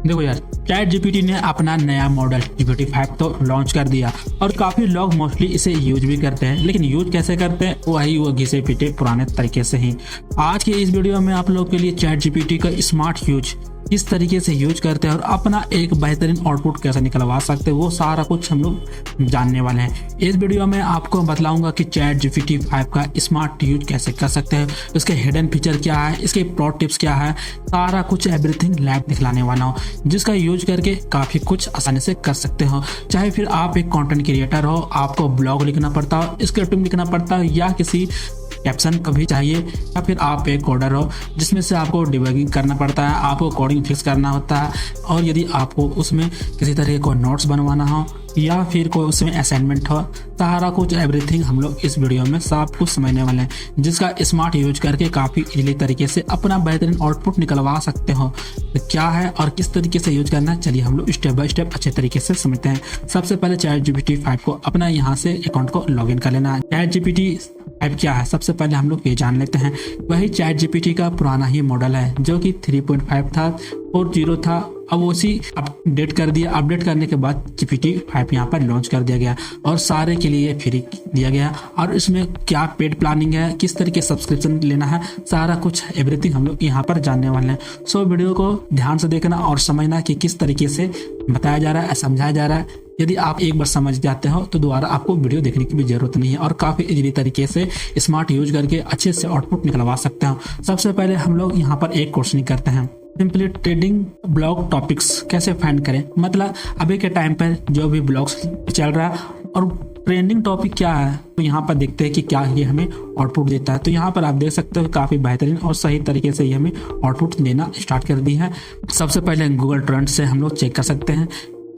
देखो यार, chat GPT ने अपना नया मॉडल GPT-5 तो लॉन्च कर दिया और काफ़ी लोग मोस्टली इसे यूज भी करते हैं, लेकिन यूज कैसे करते हैं वही वो घिसे पीटे पुराने तरीके से ही। आज के इस वीडियो में आप लोग के लिए चैट जीपीटी का स्मार्ट यूज किस तरीके से यूज करते हैं और अपना एक बेहतरीन आउटपुट कैसे निकलवा सकते हैं वो सारा कुछ हम लोग जानने वाले हैं। इस वीडियो में आपको बतलाऊंगा कि चैट GPT-5 का स्मार्ट यूज कैसे कर सकते हैं, इसके हिडन फीचर क्या है, इसके प्रो टिप्स क्या है, सारा कुछ एवरीथिंग लैब दिखलाने वाला हूँ, जिसका यूज करके काफ़ी कुछ आसानी से कर सकते हो। चाहे फिर आप एक कंटेंट क्रिएटर हो, आपको ब्लॉग लिखना पड़ता हो, स्क्रिप्टिंग लिखना पड़ता हो, या किसी कैप्शन कभी चाहिए, या फिर आप एक कोडर हो जिसमें से आपको डिबगिंग करना पड़ता है, आपको कोडिंग फिक्स करना होता है, और यदि आपको उसमें किसी तरह को नोट्स बनवाना हो या फिर कोई उसमें असाइनमेंट हो, सारा कुछ एवरीथिंग हम लोग इस वीडियो में सब कुछ समझने वाले हैं, जिसका स्मार्ट यूज करके काफ़ी इजीली तरीके से अपना बेहतरीन आउटपुट निकलवा सकते हो। तो क्या है और किस तरीके से यूज करना है, चलिए हम लोग स्टेप बाय स्टेप अच्छे तरीके से समझते हैं। सबसे पहले चैट GPT-5 को अपना यहाँ से अकाउंट को लॉगिन कर लेना है। चैट GPT-5 क्या है, सबसे पहले हम लोग ये जान लेते हैं। वही चैट GPT का पुराना ही मॉडल है जो कि 3.5 था, 4.0 था, अब उसी अपडेट कर दिया। अपडेट करने के बाद GPT-5 यहाँ पर लॉन्च कर दिया गया और सारे के लिए फ्री दिया गया, और इसमें क्या पेड प्लानिंग है, किस तरीके सब्सक्रिप्शन लेना है, सारा कुछ एवरीथिंग हम लोग यहाँ पर जानने वाले हैं। सो वीडियो को ध्यान से देखना और समझना कि किस तरीके से बताया जा रहा है, समझाया जा रहा है। यदि आप एक बार समझ जाते हो तो दोबारा आपको वीडियो देखने की भी जरूरत नहीं है और काफ़ी इजीली तरीके से स्मार्ट यूज करके अच्छे से आउटपुट निकलवा सकते हो। सबसे पहले हम लोग यहाँ पर एक क्वेश्चन करते हैं, सिंपली ट्रेडिंग ब्लॉग टॉपिक्स कैसे फाइंड करें। मतलब अभी के टाइम पर जो भी ब्लॉग्स चल रहा है और ट्रेंडिंग टॉपिक क्या है, तो यहाँ पर देखते हैं कि क्या ये हमें आउटपुट देता है। तो यहाँ पर आप देख सकते हो काफ़ी बेहतरीन और सही तरीके से ये हमें आउटपुट देना स्टार्ट कर दी है। सबसे पहले गूगल ट्रेंड से हम लोग चेक कर सकते हैं,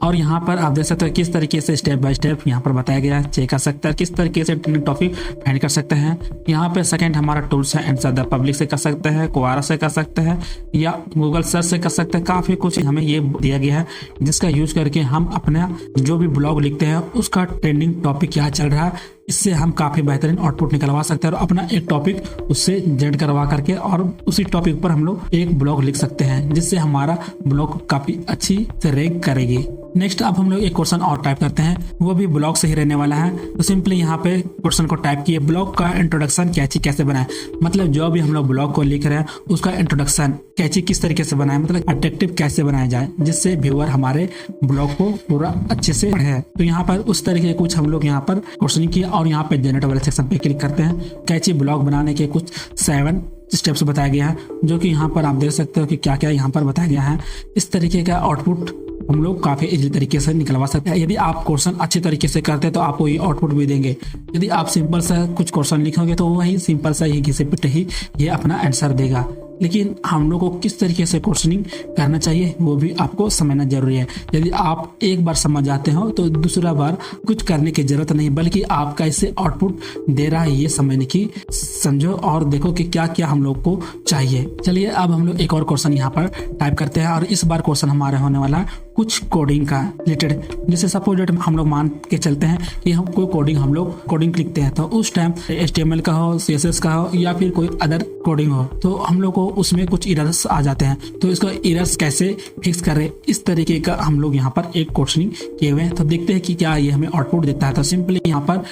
और यहाँ पर आप देख सकते हो किस तरीके से स्टेप बाय स्टेप यहाँ पर बताया गया है, चेक कर सकते हैं किस तरीके से ट्रेंडिंग टॉपिक फाइंड कर सकते हैं। यहाँ पे सेकंड हमारा टूल्स है, आंसर द पब्लिक से कर सकते हैं, क्वारा से कर सकते हैं, या गूगल सर्च से कर सकते हैं। काफ़ी कुछ हमें ये दिया गया है जिसका यूज करके हम अपना जो भी ब्लॉग लिखते हैं उसका ट्रेंडिंग टॉपिक क्या चल रहा है, इससे हम काफ़ी बेहतरीन आउटपुट निकलवा सकते हैं और अपना एक टॉपिक उससे जनरेट करवा करके और उसी टॉपिक पर हम लोग एक ब्लॉग लिख सकते हैं, जिससे हमारा ब्लॉग काफ़ी अच्छी से रैंक करेगी। नेक्स्ट अब हम लोग एक क्वेश्चन और टाइप करते हैं, वो भी ब्लॉग से ही रहने वाला है। तो सिंपली यहाँ पे क्वेश्चन को टाइप किए, ब्लॉग का इंट्रोडक्शन कैची कैसे बनाए। मतलब जो भी हम लोग ब्लॉग को लिख रहे हैं उसका इंट्रोडक्शन कैची किस तरीके से बनाए, मतलब अट्रैक्टिव कैसे बनाया जाए जिससे व्यूअर हमारे ब्लॉग को पूरा अच्छे से पढ़े। तो यहाँ पर उस तरीके कुछ हम लोग यहाँ पर क्वेश्चन किया और यहाँ पे जनरेट वाले सेक्शन पे क्लिक करते हैं। कैची ब्लॉग बनाने के कुछ 7 स्टेप्स बताया गया है, जो कि यहाँ पर आप देख सकते हो कि क्या क्या यहाँ पर बताया गया है। इस तरीके का आउटपुट हम लोग काफ़ी इजी तरीके से निकलवा सकते हैं। यदि आप क्वेश्चन अच्छे तरीके से करते हैं तो आपको ये आउटपुट भी देंगे। यदि आप सिंपल सा कुछ क्वेश्चन लिखोगे तो वही सिंपल सा ही घिसे पिटे ही ये अपना आंसर देगा। लेकिन हम लोग को किस तरीके से क्वेश्चनिंग करना चाहिए वो भी आपको समझना जरूरी है। यदि आप एक बार समझ जाते हो तो दूसरा बार कुछ करने की जरूरत नहीं, बल्कि आप कैसे आउटपुट दे रहा है ये समझने की समझो और देखो कि क्या क्या हम लोग को चाहिए। चलिए अब हम लोग एक और क्वेश्चन यहाँ पर टाइप करते हैं, और इस बार क्वेश्चन हमारे होने वाला है कुछ कोडिंग का रिलेटेड। जैसे सपोज हम लोग मान के चलते हैं कि हम कोई कोडिंग हम लोग कोडिंग लिखते हैं, तो उस टाइम HTML का हो, CSS का हो, या फिर कोई अदर कोडिंग हो, तो हम लोग को उसमें कुछ एरर्स आ जाते हैं। तो इसका एरर्स कैसे फिक्स करें, इस तरीके का हम लोग यहाँ पर एक क्वेश्चनिंग किए हुए हैं। तो देखते हैं कि क्या ये हमें आउटपुट देता है। तो सिंपली यहाँ पर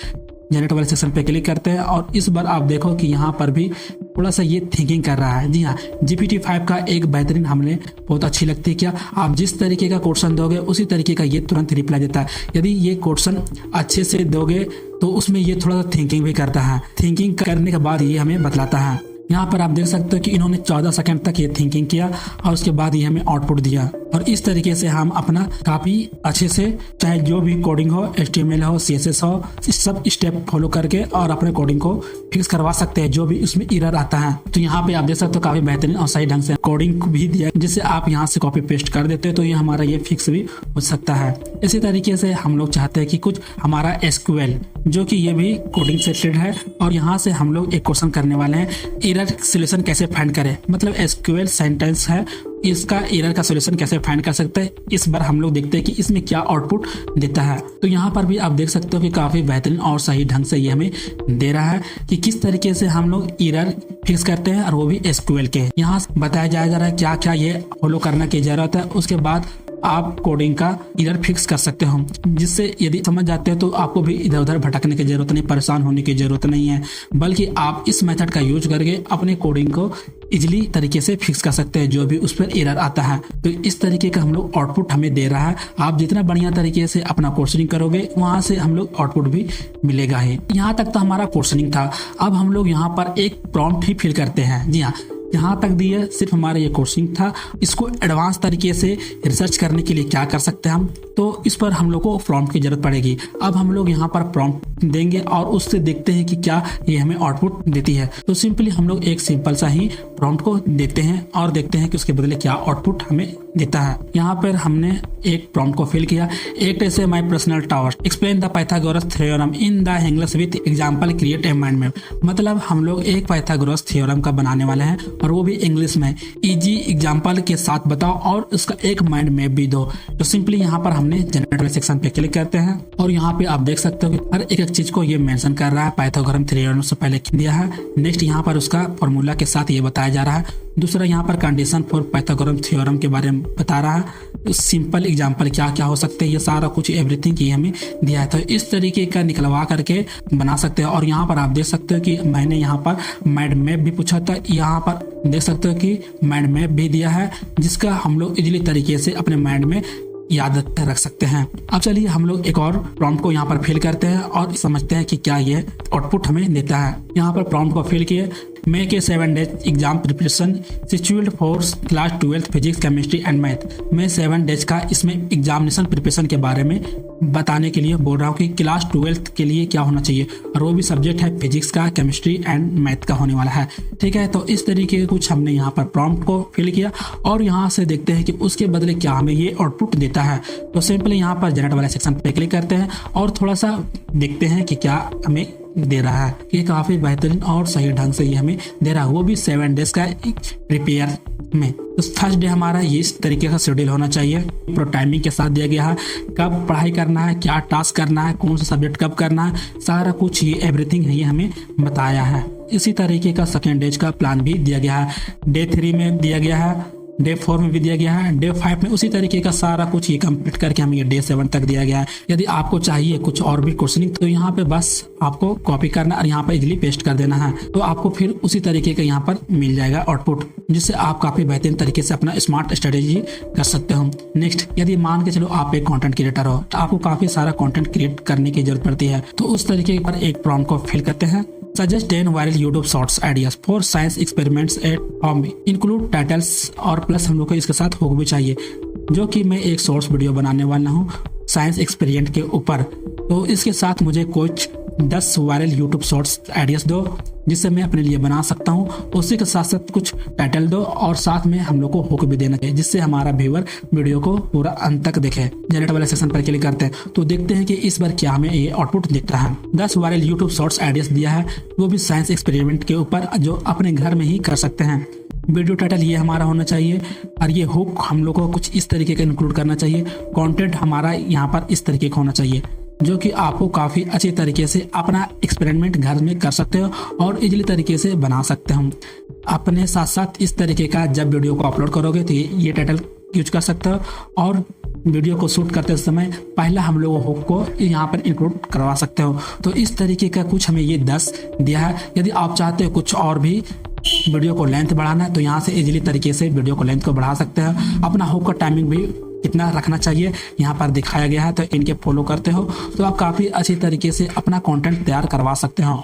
जनरेट वाले सेक्शन पे क्लिक करते हैं, और इस बार आप देखो कि यहाँ पर भी थोड़ा सा ये थिंकिंग कर रहा है। जी हाँ, GPT-5 का एक बेहतरीन हमने बहुत अच्छी लगती है। क्या आप जिस तरीके का क्वेश्चन दोगे उसी तरीके का ये तुरंत रिप्लाई देता है। यदि ये क्वेश्चन अच्छे से दोगे तो उसमें ये थोड़ा सा थिंकिंग भी करता है। थिंकिंग करने के बाद ये हमें बतलाता है। यहाँ पर आप देख सकते हो कि इन्होंने 14 सेकंड तक ये थिंकिंग किया और उसके बाद ये हमें आउटपुट दिया। और इस तरीके से हम अपना काफ़ी अच्छे से, चाहे जो भी कोडिंग हो, HTML हो, CSS हो, इस सब स्टेप फॉलो करके और अपने कोडिंग को फिक्स करवा सकते हैं जो भी उसमें एरर आता है। तो यहाँ पे आप देख सकते हो काफ़ी बेहतरीन और सही ढंग से कोडिंग भी दिया, जिससे आप यहाँ से कॉपी पेस्ट कर देते हो तो ये हमारा ये फिक्स भी हो सकता है। इसी तरीके से हम लोग चाहते हैं कि कुछ हमारा SQL, जो कि ये भी कोडिंग से रिलेटेड है, और यहाँ से हम लोग एक क्वेश्चन करने वाले हैं, एरर सोल्यूशन कैसे फाइंड करें। मतलब SQL सेंटेंस है इसका एरर का सोल्यूशन कैसे फाइंड कर सकते हैं, इस बार हम लोग देखते हैं कि इसमें क्या आउटपुट देता है। तो यहाँ पर भी आप देख सकते हो कि काफी बेहतरीन और सही ढंग से ये हमें दे रहा है कि किस तरीके से हम लोग एरर फिक्स करते हैं, और वो भी SQL के। यहाँ बताया जा रहा है क्या क्या ये फॉलो करने की जरूरत है, उसके बाद आप कोडिंग का एरर फिक्स कर सकते हो, जिससे यदि समझ जाते हो तो आपको भी इधर उधर भटकने की जरूरत नहीं, परेशान होने की जरूरत नहीं है, बल्कि आप इस मेथड का यूज करके अपने कोडिंग को इजीली तरीके से फिक्स कर सकते हैं जो भी उस पर एरर आता है। तो इस तरीके का हम लोग आउटपुट हमें दे रहा है। आप जितना बढ़िया तरीके से अपना कोर्सनिंग करोगे वहां से हम लोग आउटपुट भी मिलेगा ही। यहाँ तक तो हमारा कोर्सनिंग था। अब हम लोग यहाँ पर एक प्रॉम्प्ट ही फिल करते हैं। जी हाँ, यहाँ तक दिए सिर्फ हमारा ये कोर्सिंग था। इसको एडवांस तरीके से रिसर्च करने के लिए क्या कर सकते हैं हम, तो इस पर हम लोग को प्रॉम्प्ट की जरूरत पड़ेगी। अब हम लोग यहाँ पर प्रॉम्प्ट देंगे और उससे देखते हैं कि क्या ये हमें आउटपुट देती है। तो सिंपली हम लोग एक सिंपल सा ही प्रॉम्प्ट को देते हैं और देखते हैं कि उसके बदले क्या आउटपुट हमें देता है। यहाँ पर हमने एक प्रॉम्प्ट को फिल किया। एक ऐसे my personal tower explain the Pythagoras theorem in the English with example create a mind map. मतलब हम लोग एक पाइथागोरस थ्योरम का बनाने वाले हैं और वो भी इंग्लिश में, इजी एग्जाम्पल के साथ बताओ और उसका एक माइंड मैप भी दो। तो सिंपली यहाँ पर हमने जनरेट वाले सेक्शन पे क्लिक करते हैं और यहाँ पे आप देख सकते हो कि हर एक चीज को ये मेंशन कर रहा है। पाइथागोरस थ्योरम से पहले दिया है, नेक्स्ट यहाँ पर उसका फॉर्मूला के साथ ये बताया जा रहा है। दूसरा यहाँ पर कंडीशन फॉर पाइथागोरस थ्योरम के बारे में बता रहा है। सिंपल एग्जाम्पल क्या क्या हो सकते हैं, ये सारा कुछ एवरीथिंग ये हमें दिया है। तो इस तरीके का निकलवा करके बना सकते हैं। और यहाँ पर आप देख सकते हो कि मैंने यहाँ पर माइंड मैप भी पूछा था, यहाँ पर देख सकते हो कि माइंड मैप भी दिया है, जिसका हम लोग इजीली तरीके से अपने माइंड में याद रख सकते हैं। अब चलिए हम लोग एक और प्रॉम्प्ट को यहाँ पर फिल करते हैं और समझते हैं कि क्या ये आउटपुट हमें देता है। यहाँ पर प्रॉम्प्ट को फिल किए, make a 7 days exam preparation scheduled for class 12 physics chemistry and math. मैं 7 डेज का इसमें एग्जामिनेशन प्रिपरेशन के बारे में बताने के लिए बोल रहा हूँ कि क्लास 12 के लिए क्या होना चाहिए, और वो भी सब्जेक्ट है फिजिक्स का, केमिस्ट्री एंड मैथ का होने वाला है। ठीक है, तो इस तरीके के कुछ हमने यहाँ पर प्रॉम्प्ट को फिल किया और यहाँ से देखते हैं कि उसके बदले क्या हमें ये आउटपुट देता है। तो सिंपली यहाँ पर जनरेट वाले सेक्शन पे क्लिक करते हैं और थोड़ा सा देखते हैं कि क्या हमें दे रहा है। ये काफी बेहतरीन और सही ढंग से ये हमें दे रहा है, वो भी 7 डेज का प्रिपेयर में। तो फर्स्ट डे हमारा ये इस तरीके का शेड्यूल होना चाहिए, प्रो टाइमिंग के साथ दिया गया है, कब पढ़ाई करना है, क्या टास्क करना है, कौन सा सब्जेक्ट कब करना है, सारा कुछ ये एवरीथिंग है ये हमें बताया है। इसी तरीके का सेकेंड डेज का प्लान भी दिया गया है, डे 3 में दिया गया है, डे 4 में भी दिया गया है, डे 5 में उसी तरीके का सारा कुछ ये कंप्लीट करके हमें ये डे 7 तक दिया गया है। यदि आपको चाहिए कुछ और भी क्वेश्चनिंग तो यहाँ पे बस आपको कॉपी करना और यहाँ पर इजीली पेस्ट कर देना है, तो आपको फिर उसी तरीके का यहाँ पर मिल जाएगा आउटपुट, जिससे आप काफी बेहतरीन तरीके से अपना स्मार्ट स्ट्रेटेजी कर सकते हो। नेक्स्ट, यदि मान के चलो आप एक कंटेंट क्रिएटर हो तो आपको काफी सारा कंटेंट क्रिएट करने की जरूरत पड़ती है, तो उस तरीके पर एक प्रॉम्प्ट को फिल करते हैं। Suggest 10 viral YouTube Shorts ideas for science experiments at home. Include titles और प्लस हम लोग को इसके साथ होग भी चाहिए, जो कि मैं एक शॉर्ट्स वीडियो बनाने वाला हूँ साइंस एक्सपेरिमेंट के ऊपर। तो इसके साथ मुझे कुछ 10 वायरल यूट्यूब शॉर्ट्स आइडियाज दो जिससे मैं अपने लिए बना सकता हूँ। उसी के साथ साथ कुछ टाइटल दो और साथ में हम लोग को हुक भी देना चाहिए, जिससे हमारा व्यूअर वीडियो को पूरा अंत तक देखे। जनरेट वाले सेक्शन पर क्लिक करते हैं तो देखते हैं कि इस बार क्या हमें ये आउटपुट दिखता है। 10 वायरल यूट्यूब शॉर्ट्स आइडियाज दिया है, वो भी साइंस एक्सपेरिमेंट के ऊपर, जो अपने घर में ही कर सकते हैं। वीडियो टाइटल ये हमारा होना चाहिए और ये हुक हम लोग को कुछ इस तरीके का इंक्लूड करना चाहिए। कंटेंट हमारा यहाँ पर इस तरीके का होना चाहिए, जो कि आपको काफ़ी अच्छे तरीके से अपना एक्सपेरिमेंट घर में कर सकते हो और इजीली तरीके से बना सकते हो। अपने साथ साथ इस तरीके का जब वीडियो को अपलोड करोगे तो ये टाइटल यूज कर सकते हो, और वीडियो को शूट करते समय पहला हम लोग हुक को यहाँ पर इंक्लूड करवा सकते हो। तो इस तरीके का कुछ हमें ये 10 दिया है। यदि आप चाहते हो कुछ और भी वीडियो को लेंथ बढ़ाना है तो यहाँ से इजीली तरीके से वीडियो को लेंथ को बढ़ा सकते हैं। अपना हुक का टाइमिंग भी कितना रखना चाहिए यहाँ पर दिखाया गया है, तो इनके फॉलो करते हो तो आप काफ़ी अच्छी तरीके से अपना कंटेंट तैयार करवा सकते हो।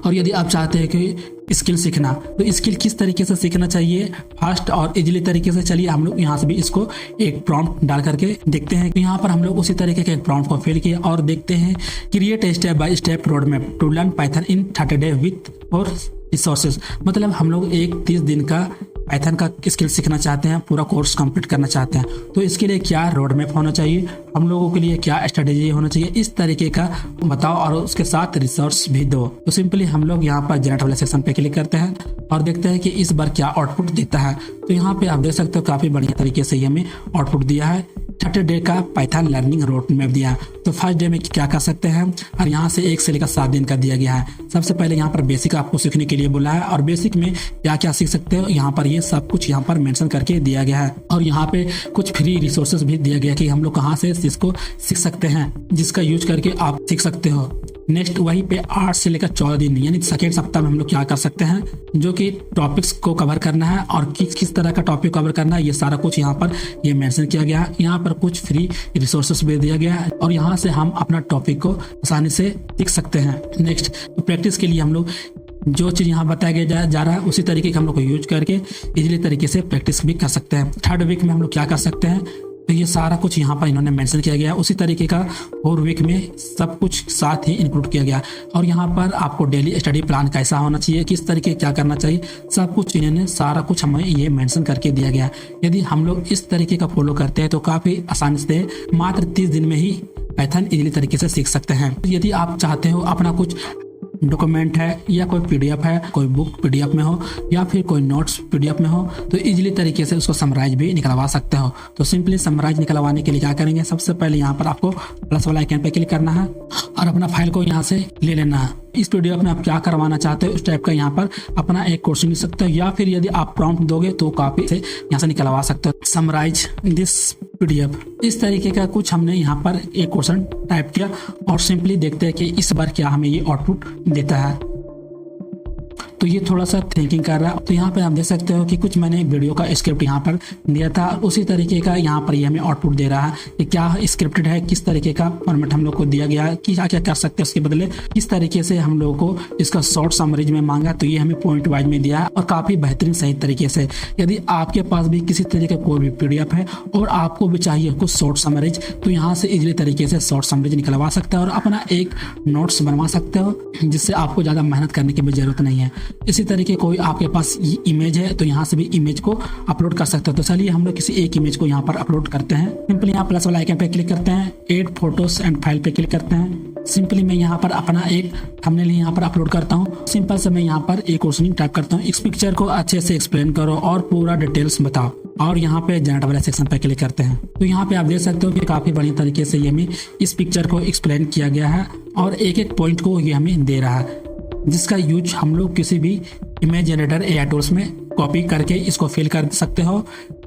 और यदि आप चाहते हैं कि स्किल सीखना, तो स्किल किस तरीके से सीखना चाहिए फास्ट और इजीली तरीके से, चलिए हम लोग यहाँ से भी इसको एक प्रॉम्प्ट डाल करके देखते हैं। यहाँ पर हम लोग उसी तरीके के एक प्रॉम्प्ट को फिल किया और देखते हैं create a step by step road map to learn Python in 30 day with our resources. मतलब हम लोग एक 30 दिन का पाइथन का स्किल सीखना चाहते हैं, पूरा कोर्स कंप्लीट करना चाहते हैं, तो इसके लिए क्या रोड मैप होना चाहिए, हम लोगों के लिए क्या स्ट्रेटेजी होना चाहिए, इस तरीके का बताओ और उसके साथ रिसोर्स भी दो। तो सिंपली हम लोग यहाँ पर जनरेट वाले सेक्शन पे क्लिक करते हैं और देखते हैं कि इस बार क्या आउटपुट देता है। तो यहाँ पे आप देख सकते हो काफी बढ़िया तरीके से ये हमें आउटपुट दिया है। 30 डे का पाइथन लर्निंग रोड मैप दिया है। तो फर्स्ट डे में क्या कर सकते हैं और यहाँ से 1 से लेकर 7 दिन का दिया गया है। सबसे पहले यहाँ पर बेसिक आपको सीखने के लिए बोला है और बेसिक में क्या क्या सीख सकते हो यहाँ पर ये सब कुछ यहाँ पर मेंशन करके दिया गया है। और यहाँ पे कुछ फ्री रिसोर्सेज भी दिया गया कि हम लोग कहाँ से इसको सीख सकते हैं, जिसका यूज करके आप सीख सकते हो। नेक्स्ट वहीं पे 8 से लेकर 14 दिन यानी सेकेंड सप्ताह में हम लोग क्या कर सकते हैं, जो कि टॉपिक्स को कवर करना है और किस तरह का टॉपिक कवर करना है, ये सारा कुछ यहाँ पर ये मेंशन किया गया है। यहाँ पर कुछ फ्री रिसोर्सेस भी दिया गया है और यहाँ से हम अपना टॉपिक को आसानी से सीख सकते हैं। नेक्स्ट तो प्रैक्टिस के लिए हम लोग जो चीज़ यहाँ बताया गया जा रहा है उसी तरीके का हम लोग को यूज करके इजीली तरीके से प्रैक्टिस भी कर सकते हैं। 3rd वीक में हम लोग क्या कर सकते हैं, तो ये सारा कुछ यहाँ पर इन्होंने मेंशन किया गया है। उसी तरीके का 4 वीक में सब कुछ साथ ही इंक्लूड किया गया और यहाँ पर आपको डेली स्टडी प्लान कैसा होना चाहिए, किस तरीके क्या करना चाहिए, सब कुछ इन्होंने सारा कुछ हमें ये मेंशन करके दिया गया है। यदि हम लोग इस तरीके का फॉलो करते हैं तो काफ़ी आसानी से मात्र 30 दिन में ही पाइथन इजीली तरीके से सीख सकते हैं। यदि आप चाहते हो अपना कुछ डॉक्यूमेंट है या कोई पीडीएफ है, कोई बुक पीडीएफ में हो या फिर कोई नोट्स पीडीएफ में हो, तो इजीली तरीके से उसको समराइज भी निकलवा सकते हो। तो सिंपली समराइज निकलवाने के लिए क्या करेंगे, सबसे पहले यहाँ पर आपको प्लस वाला आइकन पे क्लिक करना है और अपना फाइल को यहाँ से ले लेना है। इस पीडीएफ में आप क्या करवाना चाहते हो उस टाइप का यहाँ पर अपना एक क्वेश्चन लिख सकते हो या फिर यदि आप प्रॉम्प्ट दोगे तो काफी से यहाँ से निकलवा सकते हो। समराइज दिस पीडीएफ, इस तरीके का कुछ हमने यहाँ पर एक क्वेश्चन टाइप किया और सिंपली देखते हैं कि इस बार क्या हमें ये आउटपुट देता है। तो ये थोड़ा सा थिंकिंग कर रहा है। तो यहाँ पे आप देख सकते हो कि कुछ मैंने वीडियो का स्क्रिप्ट यहाँ पर दिया था, उसी तरीके का यहाँ पर ये हमें आउटपुट दे रहा है कि क्या स्क्रिप्टेड है, किस तरीके का फॉर्मेट हम लोग को दिया गया है, कि क्या क्या कर सकते हैं उसके बदले, किस तरीके से हम लोगों को इसका शॉर्ट समरीज में मांगा तो ये हमें पॉइंट वाइज में दिया है और काफ़ी बेहतरीन सही तरीके से। यदि आपके पास भी किसी तरीके का कोई भी पीडीएफ है और आपको भी चाहिए कुछ शॉर्ट समरीज, तो यहाँ से इजीली तरीके से शॉर्ट समरीज निकलवा सकते हो और अपना एक नोट्स बनवा सकते हो, जिससे आपको ज़्यादा मेहनत करने की भी जरूरत नहीं है। इसी तरीके कोई आपके पास इमेज है तो यहाँ से भी इमेज को अपलोड कर सकते हो। तो चलिए हम लोग किसी एक इमेज को यहाँ पर अपलोड करते हैं। सिंपली यहाँ प्लस वाला आइकन पे क्लिक करते हैं, ऐड फोटोज एंड फाइल पे क्लिक करते हैं। सिंपली मैं यहाँ पर अपना एक थंबनेल यहाँ पर अपलोड करता हूँ। सिंपल से मैं यहाँ पर एक क्वेश्चन टाइप करता हूँ, इस पिक्चर को अच्छे से एक्सप्लेन करो और पूरा डिटेल्स बताओ, और यहाँ पे जनरेट वाले सेक्शन पे क्लिक करते हैं। तो यहाँ पे आप देख सकते हो कि काफी बढ़िया तरीके से ये हमें इस पिक्चर को एक्सप्लेन किया गया है और एक एक पॉइंट को ये हमें दे रहा है, जिसका यूज हम लोग किसी भी इमेज जनरेटर एआई टूल्स में कॉपी करके इसको फिल कर सकते हो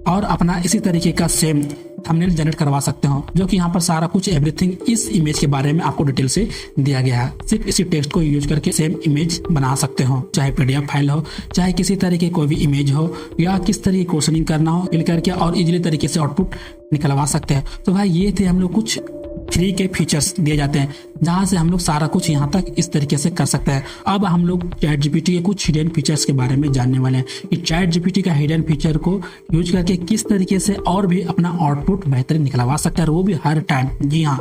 और अपना इसी तरीके का सेम थंबनेल जनरेट करवा सकते हो, जो कि यहाँ पर सारा कुछ एवरीथिंग इस इमेज के बारे में आपको डिटेल से दिया गया है। सिर्फ इसी टेक्स्ट को यूज करके सेम इमेज बना सकते हो, चाहे पीडीएफ फाइल हो, चाहे किसी तरीके कोई भी इमेज हो या किस तरीके क्वेश्चनिंग करना हो, फिल करके और इजीली तरीके से आउटपुट निकलवा सकते हैं। तो भाई ये थे हम लोग कुछ फ्री के फीचर्स दिए जाते हैं, जहां से हम लोग सारा कुछ यहाँ तक इस तरीके से कर सकते हैं। अब हम लोग चैट जीपीटी के कुछ हिडन फीचर्स के बारे में जानने वाले हैं कि चैट जीपीटी का हिडन फीचर को यूज करके किस तरीके से और भी अपना आउटपुट बेहतरीन निकलवा सकता है, वो भी हर टाइम। जी हाँ,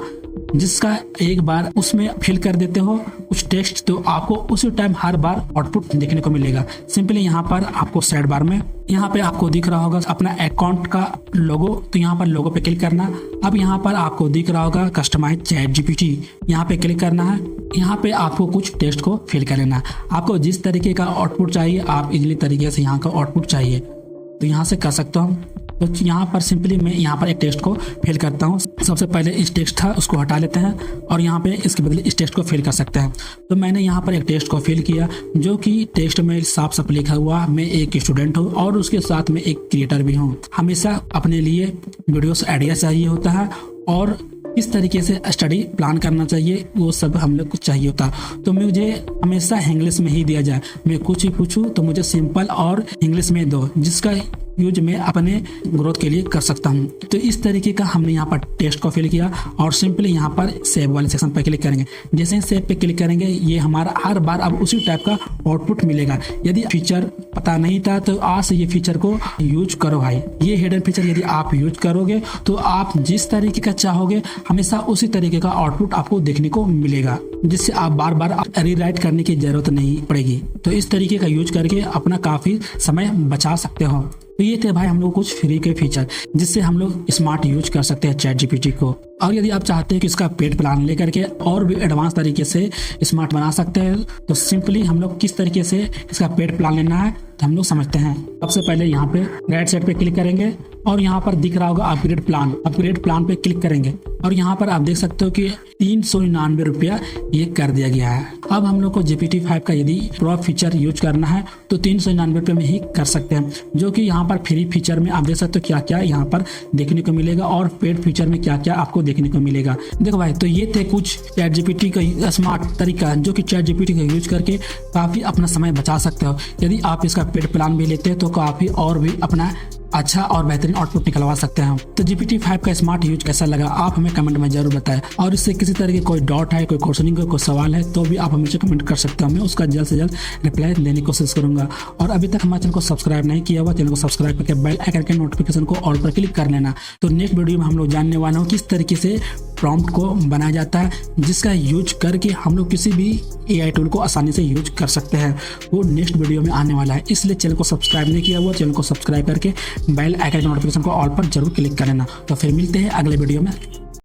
जिसका एक बार उसमें फिल कर देते हो कुछ टेक्स्ट तो आपको उसी टाइम हर बार आउटपुट देखने को मिलेगा। सिंपली यहाँ पर आपको साइड बार में यहाँ पे आपको दिख रहा होगा अपना अकाउंट का लोगो, तो यहाँ पर लोगो पे क्लिक करना। अब यहाँ पर आपको दिख रहा होगा कस्टमाइज चैट जीपीटी, यहाँ पे क्लिक करना है। यहाँ पे आपको कुछ टेक्स्ट को फिल कर लेना है। आपको जिस तरीके का आउटपुट चाहिए आप इजीली तरीके से यहाँ का आउटपुट चाहिए तो यहाँ से कर सकता हूँ। तो यहाँ पर सिंपली मैं यहाँ पर एक टेक्स्ट को फिल करता हूँ। सबसे पहले इस टेक्स्ट था उसको हटा लेते हैं और यहाँ पे इसके बदले इस टेक्स्ट को फिल कर सकते हैं। तो मैंने यहाँ पर एक टेक्स्ट को फिल किया, जो कि टेक्स्ट में साफ साफ लिखा हुआ मैं एक स्टूडेंट हूँ और उसके साथ में एक क्रिएटर भी हूँ। हमेशा अपने लिए वीडियोस आइडिया चाहिए होता है और इस तरीके से स्टडी प्लान करना चाहिए, वो सब हम लोग को चाहिए होता। तो मुझे हमेशा इंग्लिश में ही दिया जाए, मैं कुछ ही पूछूं तो मुझे सिंपल और इंग्लिश में दो, जिसका यूज मैं अपने ग्रोथ के लिए कर सकता हूँ। तो इस तरीके का हमने यहाँ पर टेक्स्ट को फिल किया और सिंपली यहाँ पर सेव वाले सेक्शन पर क्लिक करेंगे। जैसे ही सेव पे क्लिक करेंगे ये हमारा हर बार अब उसी टाइप का आउटपुट मिलेगा। यदि फीचर पता नहीं था तो आज से ये फीचर को यूज करो भाई। ये हिडन फीचर यदि आप यूज करोगे तो आप जिस तरीके का चाहोगे हमेशा उसी तरीके का आउटपुट आपको देखने को मिलेगा, जिससे आप बार बार रीराइट करने की जरूरत नहीं पड़ेगी। तो इस तरीके का यूज करके अपना काफी समय बचा सकते हो। तो ये थे भाई हम लोग कुछ फ्री के फीचर जिससे हम लोग स्मार्ट यूज कर सकते हैं चैट जीपीटी को। और यदि आप चाहते हैं कि इसका पेड प्लान लेकर के और भी एडवांस तरीके से स्मार्ट बना सकते हैं तो सिंपली हम लोग किस तरीके से इसका पेड प्लान लेना है तो हम लोग समझते हैं। सबसे पहले यहाँ पे राइट साइड पे क्लिक करेंगे और यहाँ पर दिख रहा होगा अपग्रेड प्लान पे क्लिक करेंगे और यहाँ पर आप देख सकते हो कि 399 रुपया ये कर दिया गया है। अब हम लोग को GPT-5 का यदि प्रो फीचर यूज करना है तो 399 रुपये में ही कर सकते हैं, जो कि यहाँ पर फ्री फीचर में आप देख सकते हो क्या क्या यहाँ पर देखने को मिलेगा और पेड फीचर में क्या क्या आपको देखने को मिलेगा। देखो भाई, तो ये थे कुछ चैट जीपीटी का स्मार्ट तरीका जो कि चैट जीपीटी का यूज करके काफी अपना समय बचा सकते हो। यदि आप इसका पेड प्लान भी लेते हैं तो काफी और भी अपना अच्छा और बेहतरीन आउटपुट निकलवा सकते हैं। तो GPT-5 का स्मार्ट यूज कैसा लगा आप हमें कमेंट में जरूर बताएं। और इससे किसी तरह की कोई डाउट है, कोई क्वेश्चनिंग कोई सवाल है तो भी आप हमें कमेंट कर सकते हो। मैं उसका जल्द से जल्द रिप्लाई देने की कोशिश करूंगा। और अभी तक हमारे चैनल को सब्सक्राइब नहीं किया हुआ चैनल को सब्सक्राइब करके बेल आइकन के नोटिफिकेशन को ऑल पर क्लिक कर लेना। तो नेक्स्ट वीडियो में हम लोग जानने वाले हैं किस तरीके से प्रॉम्प्ट को बनाया जाता है जिसका यूज करके हम लोग किसी भी AI टूल को आसानी से यूज कर सकते हैं। वो नेक्स्ट वीडियो में आने वाला है, इसलिए चैनल को सब्सक्राइब नहीं किया हुआ चैनल को सब्सक्राइब करके बेल आइकन के नोटिफिकेशन को ऑल पर जरूर क्लिक कर लेना। तो फिर मिलते हैं अगले वीडियो में।